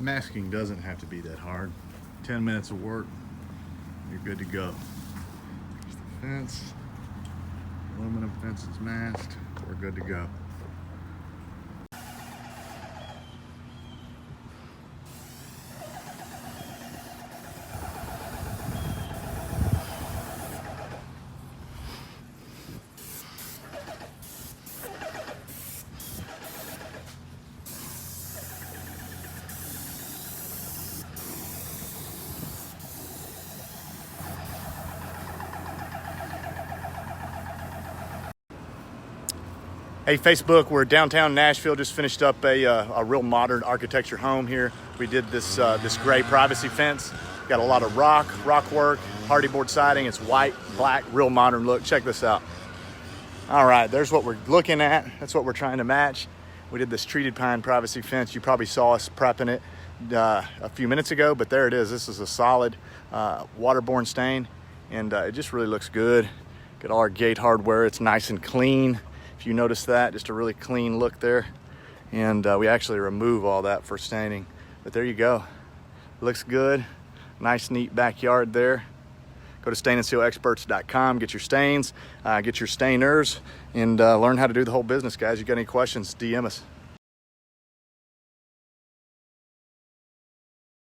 Masking doesn't have to be that hard. 10 minutes of work, you're good to go. There's the fence. Aluminum fence is masked. We're good to go. Hey Facebook, we're downtown Nashville. Just finished up a real modern architecture home here. We did this gray privacy fence. Got a lot of rock work, hardy board siding. It's white, black, real modern look. Check this out. All right, there's what we're looking at. That's what we're trying to match. We did this treated pine privacy fence. You probably saw us prepping it a few minutes ago, but there it is. This is a solid waterborne stain, and it just really looks good. Got all our gate hardware. It's nice and clean. If you notice that, just a really clean look there. And we actually remove all that for staining. But there you go. Looks good. Nice, neat backyard there. Go to stainandsealexperts.com, get your stains, get your stainers, and learn how to do the whole business, guys. You got any questions, DM us.